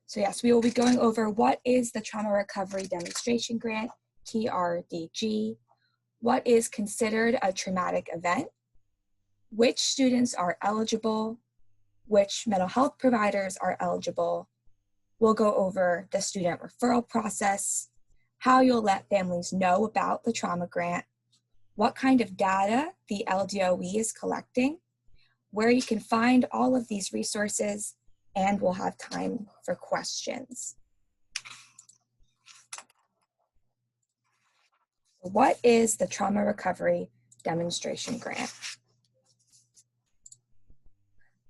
So yes, we will be going over what is the Trauma Recovery Demonstration Grant, TRDG, what is considered a traumatic event, which students are eligible, which mental health providers are eligible. We'll go over the student referral process, how you'll let families know about the trauma grant, what kind of data the LDOE is collecting, where you can find all of these resources, and we'll have time for questions. What is the Trauma Recovery Demonstration Grant?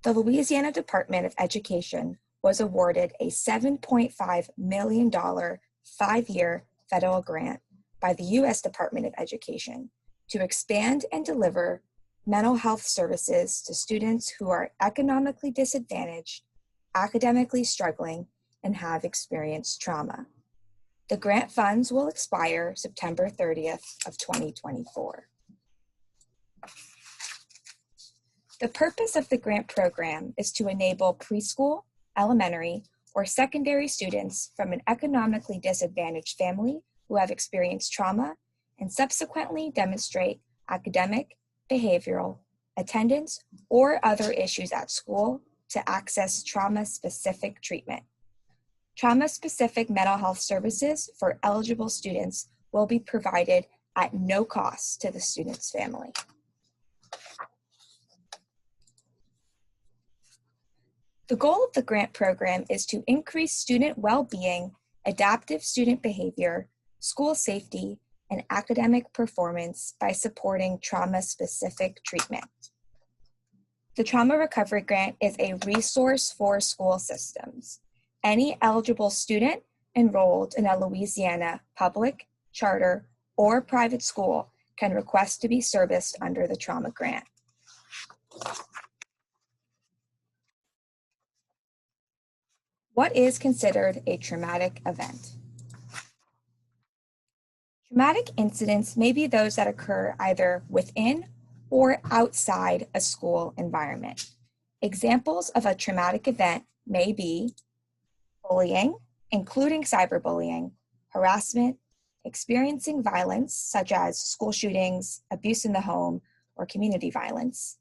The Louisiana Department of Education was awarded a $7.5 million 5-year federal grant by the U.S. Department of Education to expand and deliver mental health services to students who are economically disadvantaged, academically struggling, and have experienced trauma. The grant funds will expire September 30th of 2024. The purpose of the grant program is to enable preschool, elementary, or secondary students from an economically disadvantaged family who have experienced trauma and subsequently demonstrate academic, behavioral, attendance, or other issues at school to access trauma-specific treatment. Trauma-specific mental health services for eligible students will be provided at no cost to the student's family. The goal of the grant program is to increase student well-being, adaptive student behavior, school safety, and academic performance by supporting trauma-specific treatment. The Trauma Recovery Grant is a resource for school systems. Any eligible student enrolled in a Louisiana public, charter, or private school can request to be serviced under the Trauma Grant. What is considered a traumatic event? Traumatic incidents may be those that occur either within or outside a school environment. Examples of a traumatic event may be bullying, including cyberbullying, harassment, experiencing violence such as school shootings, abuse in the home, or community violence,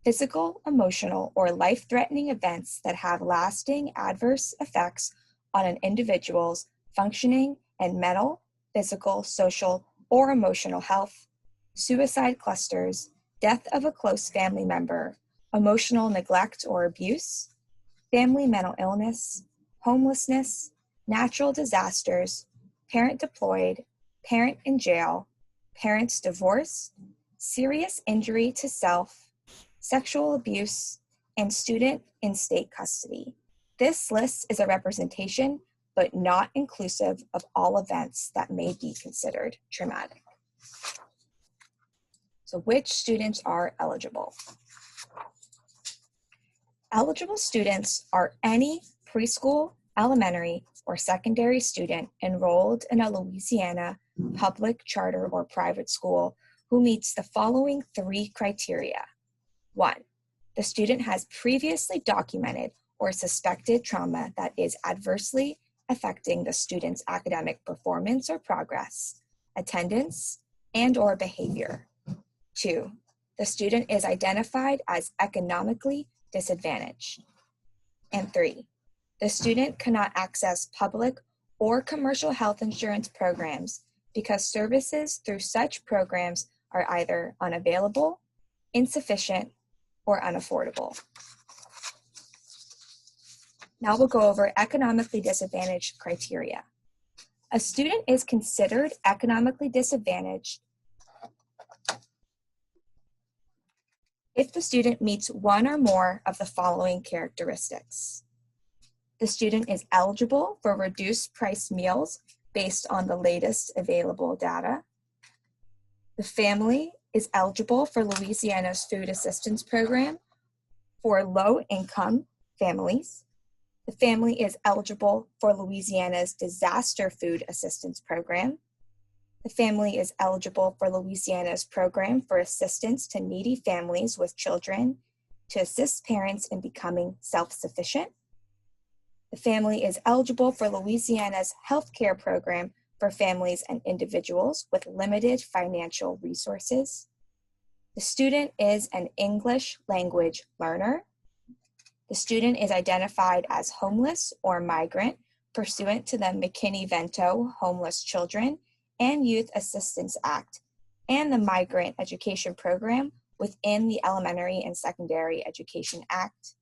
physical, emotional, or life-threatening events that have lasting adverse effects on an individual's functioning and mental, physical, social, or emotional health, suicide clusters, death of a close family member, emotional neglect or abuse, family mental illness, homelessness, natural disasters, parent deployed, parent in jail, parents divorced, serious injury to self, sexual abuse, and student in state custody. This list is a representation, but not inclusive of all events that may be considered traumatic. So which students are eligible? Eligible students are any preschool, elementary, or secondary student enrolled in a Louisiana public, charter, or private school who meets the following 3 criteria. 1, the student has previously documented or suspected trauma that is adversely affecting the student's academic performance or progress, attendance, and/or behavior. 2, the student is identified as economically disadvantaged. And 3, the student cannot access public or commercial health insurance programs because services through such programs are either unavailable, insufficient, or unaffordable. Now we'll go over economically disadvantaged criteria. A student is considered economically disadvantaged if the student meets one or more of the following characteristics. The student is eligible for reduced price meals based on the latest available data. The family is eligible for Louisiana's Food Assistance Program for low-income families. The family is eligible for Louisiana's Disaster Food Assistance Program. The family is eligible for Louisiana's Program for Assistance to Needy Families with Children to assist parents in becoming self-sufficient. The family is eligible for Louisiana's healthcare program for families and individuals with limited financial resources. The student is an English language learner. The student is identified as homeless or migrant pursuant to the McKinney-Vento Homeless Children and Youth Assistance Act and the Migrant Education Program within the Elementary and Secondary Education Act.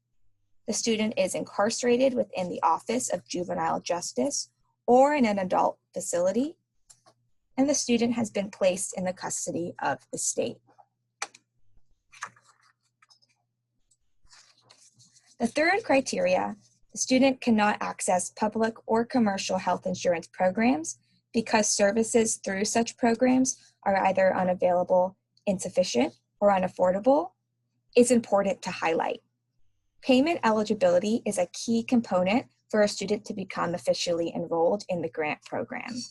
The student is incarcerated within the Office of Juvenile Justice or in an adult facility, and the student has been placed in the custody of the state. The third criteria, the student cannot access public or commercial health insurance programs because services through such programs are either unavailable, insufficient, or unaffordable, is important to highlight. Payment eligibility is a key component for a student to become officially enrolled in the grant program.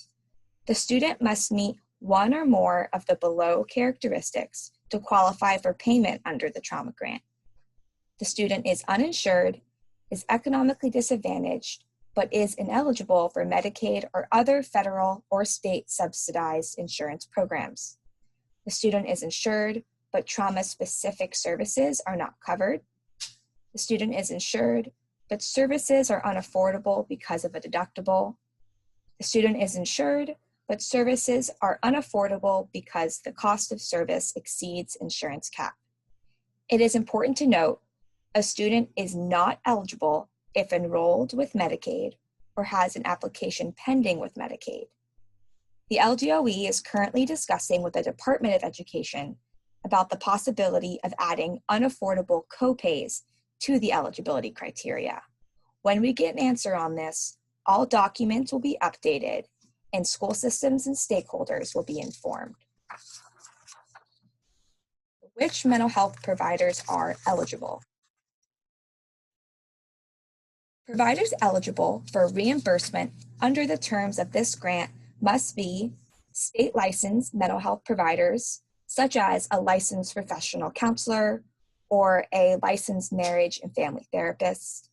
The student must meet one or more of the below characteristics to qualify for payment under the trauma grant. The student is uninsured, is economically disadvantaged, but is ineligible for Medicaid or other federal or state subsidized insurance programs. The student is insured, but trauma-specific services are not covered. The student is insured, but services are unaffordable because of a deductible. The student is insured, but services are unaffordable because the cost of service exceeds insurance cap. It is important to note a student is not eligible if enrolled with Medicaid or has an application pending with Medicaid. The LDOE is currently discussing with the Department of Education about the possibility of adding unaffordable copays to the eligibility criteria. When we get an answer on this, all documents will be updated and school systems and stakeholders will be informed. Which mental health providers are eligible? Providers eligible for reimbursement under the terms of this grant must be state licensed mental health providers, such as a licensed professional counselor or a licensed marriage and family therapist,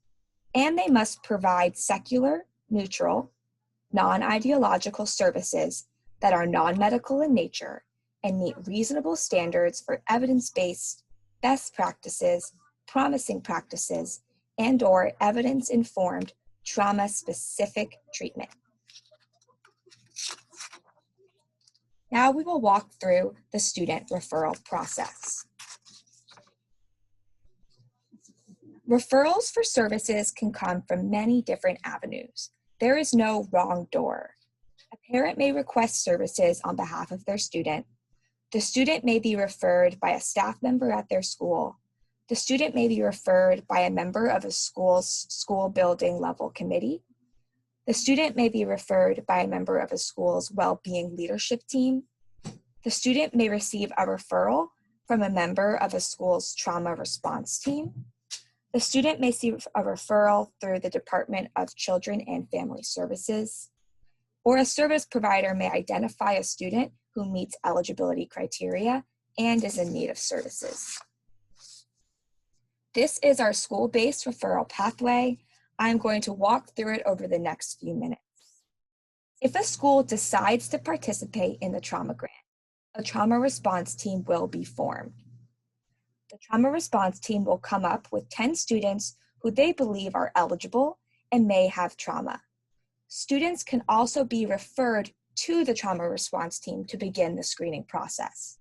and they must provide secular, neutral, non-ideological services that are non-medical in nature and meet reasonable standards for evidence-based, best practices, promising practices, and/or evidence-informed trauma-specific treatment. Now we will walk through the student referral process. Referrals for services can come from many different avenues. There is no wrong door. A parent may request services on behalf of their student. The student may be referred by a staff member at their school. The student may be referred by a member of a school's school building level committee. The student may be referred by a member of a school's well-being leadership team. The student may receive a referral from a member of a school's trauma response team. The student may receive a referral through the Department of Children and Family Services, or a service provider may identify a student who meets eligibility criteria and is in need of services. This is our school-based referral pathway. I'm going to walk through it over the next few minutes. If a school decides to participate in the trauma grant, a trauma response team will be formed. The trauma response team will come up with 10 students who they believe are eligible and may have trauma. Students can also be referred to the trauma response team to begin the screening process.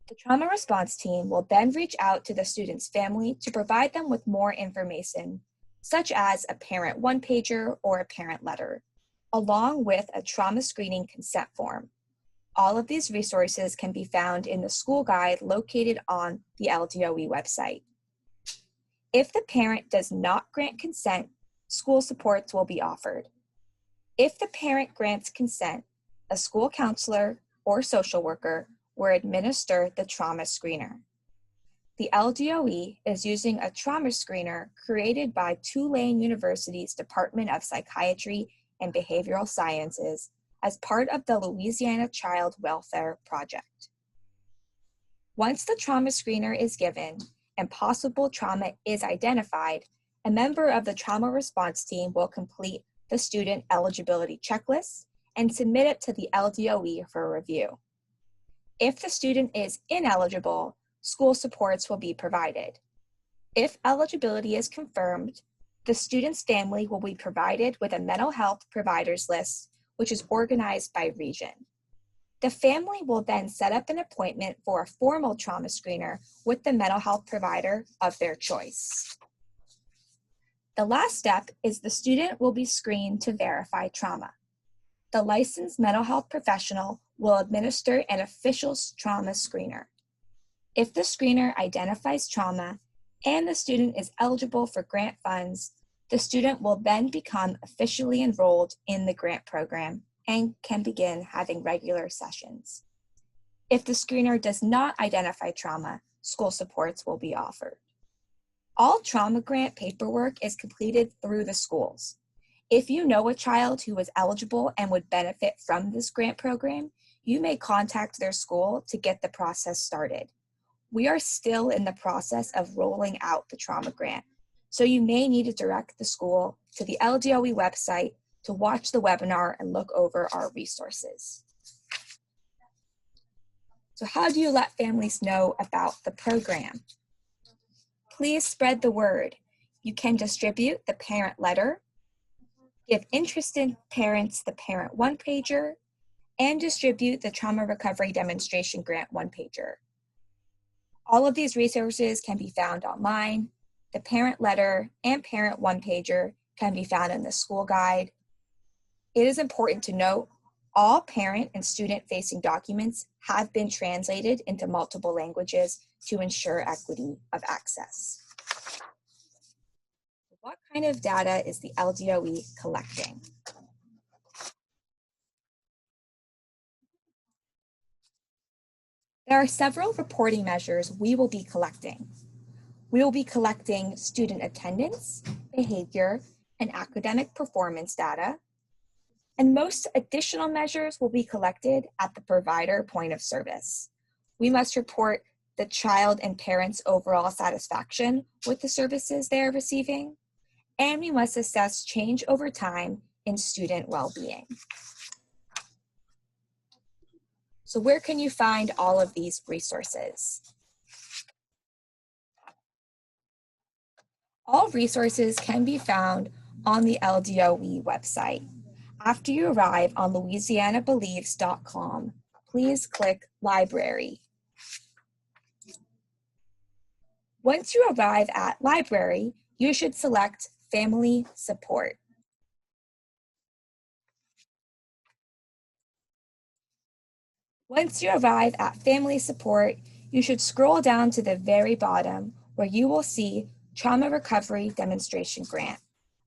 The trauma response team will then reach out to the student's family to provide them with more information, such as a parent one-pager or a parent letter, along with a trauma screening consent form. All of these resources can be found in the school guide located on the LDOE website. If the parent does not grant consent, school supports will be offered. If the parent grants consent, a school counselor or social worker will administer the trauma screener. The LDOE is using a trauma screener created by Tulane University's Department of Psychiatry and Behavioral Sciences as part of the Louisiana Child Welfare Project. Once the trauma screener is given and possible trauma is identified, A member of the trauma response team will complete the student eligibility checklist and submit it to the LDOE for review. If the student is ineligible, school supports will be provided. If eligibility is confirmed, the student's family will be provided with a mental health providers list, which is organized by region. The family will then set up an appointment for a formal trauma screener with the mental health provider of their choice. The last step is the student will be screened to verify trauma. The licensed mental health professional will administer an official trauma screener. If the screener identifies trauma and the student is eligible for grant funds, the student will then become officially enrolled in the grant program and can begin having regular sessions. If the screener does not identify trauma, school supports will be offered. All trauma grant paperwork is completed through the schools. If you know a child who is eligible and would benefit from this grant program, you may contact their school to get the process started. We are still in the process of rolling out the trauma grant, so you may need to direct the school to the LDOE website to watch the webinar and look over our resources. So how do you let families know about the program? Please spread the word. You can distribute the parent letter, give interested parents the parent one-pager, and distribute the trauma recovery demonstration grant one-pager. All of these resources can be found online. The parent letter and parent one-pager can be found in the school guide. It is important to note all parent and student-facing documents have been translated into multiple languages to ensure equity of access. What kind of data is the LDOE collecting? There are several reporting measures we will be collecting. We will be collecting student attendance, behavior, and academic performance data, and most additional measures will be collected at the provider point of service. We must report the child and parents' overall satisfaction with the services they are receiving, and we must assess change over time in student well-being. So where can you find all of these resources? All resources can be found on the LDOE website. After you arrive on louisianabelieves.com, please click Library. Once you arrive at Library, you should select Family Support. Once you arrive at Family Support, you should scroll down to the very bottom where you will see Trauma Recovery Demonstration Grant.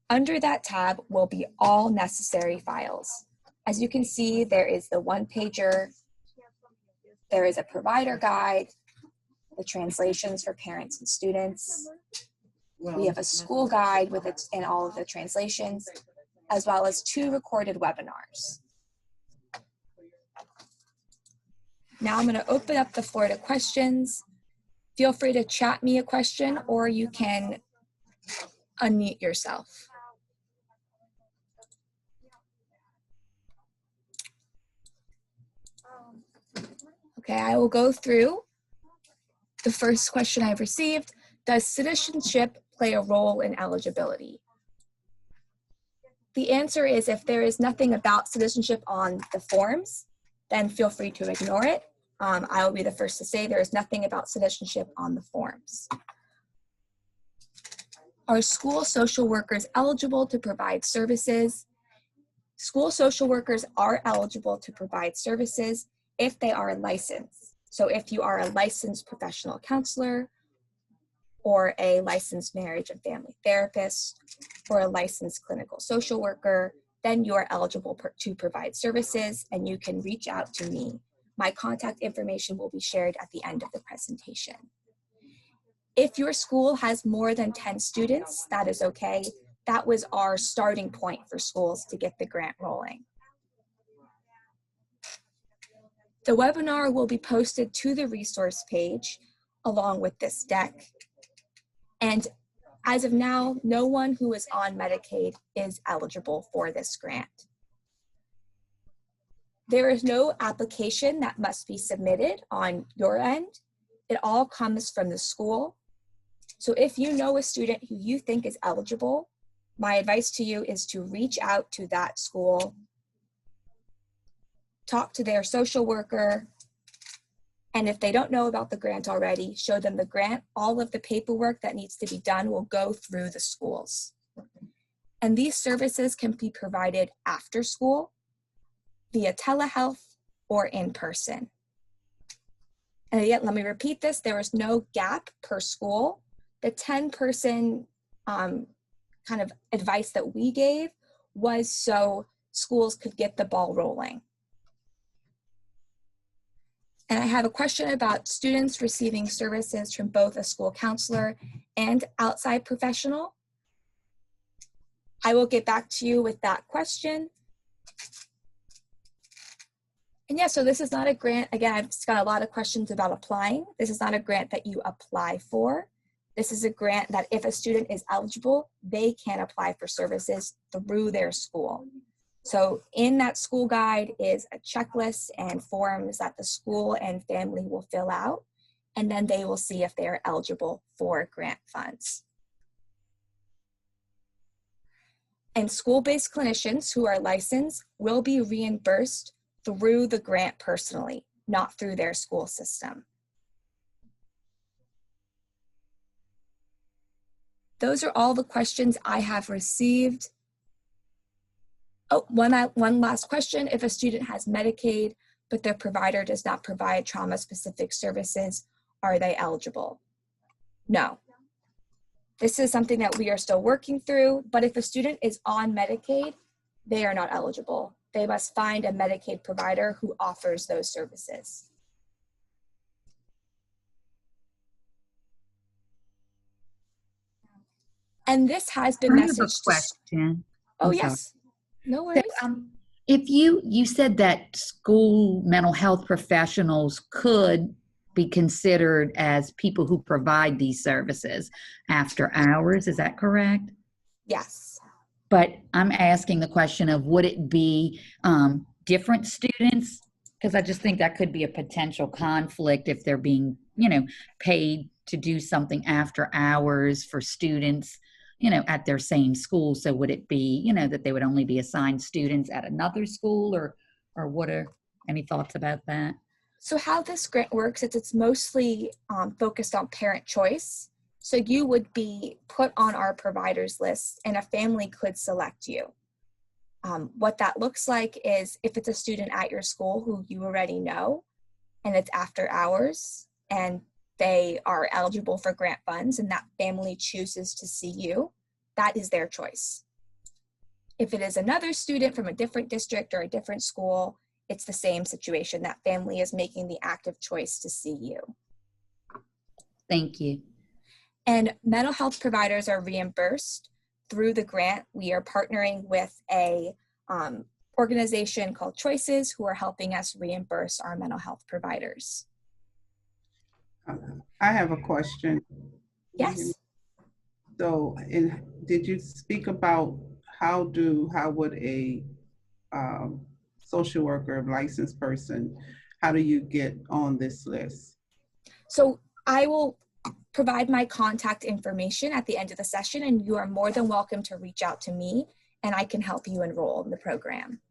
Under that tab will be all necessary files. As you can see, there is the one-pager, there is a provider guide, the translations for parents and students. We have a school guide with it and all of the translations, as well as 2 recorded webinars. Now I'm going to open up the floor to questions. Feel free to chat me a question, or you can unmute yourself. Okay, I will go through the first question I've received. Does citizenship play a role in eligibility? The answer is if there is nothing about citizenship on the forms, then feel free to ignore it. I will be the first to say there is nothing about citizenship on the forms. Are school social workers eligible to provide services? School social workers are eligible to provide services if they are licensed. So if you are a licensed professional counselor, or a licensed marriage and family therapist, or a licensed clinical social worker, then you are eligible to provide services, and you can reach out to me. My contact information will be shared at the end of the presentation. If your school has more than 10 students, that is okay. That was our starting point for schools to get the grant rolling. The webinar will be posted to the resource page along with this deck. And As of now, no one who is on Medicaid is eligible for this grant. There is no application that must be submitted on your end. It all comes from the school. So if you know a student who you think is eligible, my advice to you is to reach out to that school, talk to their social worker, and if they don't know about the grant already, show them the grant. All of the paperwork that needs to be done will go through the schools. And these services can be provided after school, via telehealth, or in person. And again, let me repeat this, there is no gap per school. The 10-person kind of advice that we gave was so schools could get the ball rolling. And I have a question about students receiving services from both a school counselor and outside professional. I will get back to you with that question. And yeah, so this is not a grant. Again, I've just got a lot of questions about applying. This is not a grant that you apply for. This is a grant that if a student is eligible, they can apply for services through their school. So in that school guide is a checklist and forms that the school and family will fill out, and then they will see if they are eligible for grant funds. And school-based clinicians who are licensed will be reimbursed through the grant personally, not through their school system. Those are all the questions I have received. Oh, one last question. If a student has Medicaid, but their provider does not provide trauma-specific services, are they eligible? No. This is something that we are still working through, but if a student is on Medicaid, they are not eligible. They must find a Medicaid provider who offers those services. And this has been messaged. I have a question. Oh, yes. No worries. So, if you said that school mental health professionals could be considered as people who provide these services after hours, is that correct? Yes. But I'm asking the question of, would it be different students? Because I just think that could be a potential conflict if they're being, paid to do something after hours for students, at their same school. So would it be, that they would only be assigned students at another school, or what are any thoughts about that? So how this grant works is it's mostly focused on parent choice. So you would be put on our providers list and a family could select you. What that looks like is if it's a student at your school who you already know and it's after hours and they are eligible for grant funds and that family chooses to see you, that is their choice. If it is another student from a different district or a different school, it's the same situation. That family is making the active choice to see you. Thank you. And mental health providers are reimbursed through the grant. We are partnering with a organization called Choices who are helping us reimburse our mental health providers. I have a question. Yes. So, did you speak about how would a social worker, licensed person, how do you get on this list? So I will provide my contact information at the end of the session, and you are more than welcome to reach out to me and I can help you enroll in the program.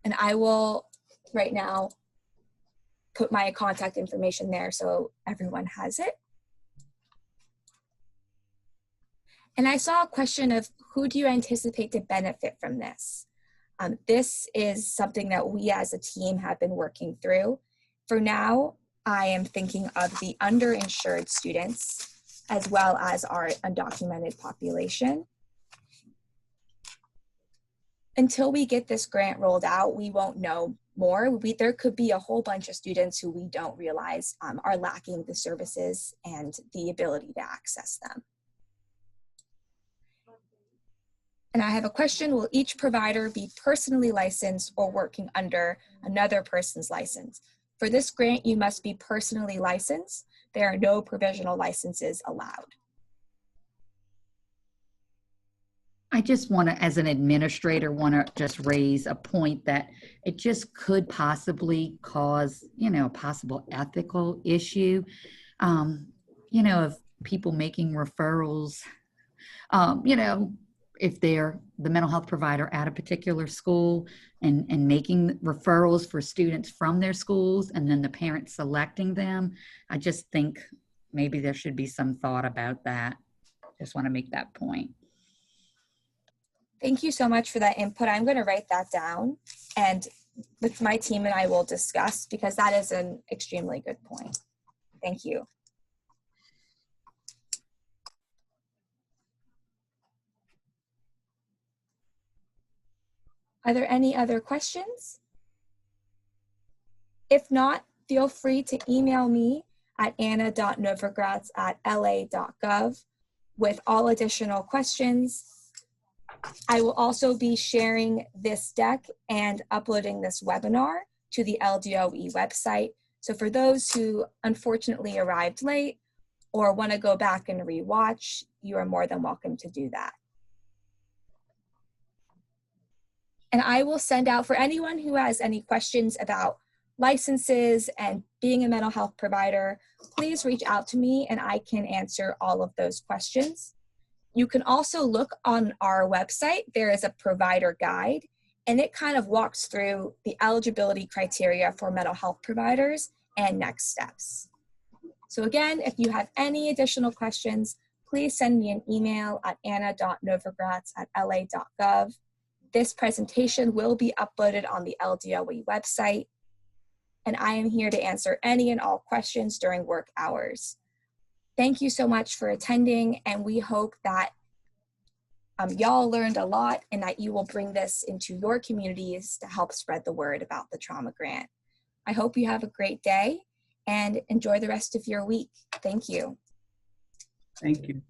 And I will right now put my contact information there so everyone has it. And I saw a question of who do you anticipate to benefit from this? This is something that we as a team have been working through. For now, I am thinking of the underinsured students as well as our undocumented population. Until we get this grant rolled out, we won't know more. There could be a whole bunch of students who we don't realize are lacking the services and the ability to access them. And I have a question, will each provider be personally licensed or working under another person's license? For this grant, you must be personally licensed. There are no provisional licenses allowed. I just want to, as an administrator, want to just raise a point that it just could possibly cause, a possible ethical issue, of people making referrals, if they're the mental health provider at a particular school and making referrals for students from their schools and then the parents selecting them. I just think maybe there should be some thought about that. Just want to make that point. Thank you so much for that input. I'm going to write that down and with my team and I will discuss, because that is an extremely good point. Thank you. Are there any other questions? If not, feel free to email me at anna.novogratz@la.gov with all additional questions. I will also be sharing this deck and uploading this webinar to the LDOE website. So for those who unfortunately arrived late or want to go back and rewatch, you are more than welcome to do that. And I will send out, for anyone who has any questions about licenses and being a mental health provider, please reach out to me and I can answer all of those questions. You can also look on our website. There is a provider guide, and it kind of walks through the eligibility criteria for mental health providers and next steps. So again, if you have any additional questions, please send me an email at anna.novogratz@la.gov. This presentation will be uploaded on the LDOE website, and I am here to answer any and all questions during work hours. Thank you so much for attending, and we hope that y'all learned a lot and that you will bring this into your communities to help spread the word about the trauma grant. I hope you have a great day and enjoy the rest of your week. Thank you. Thank you.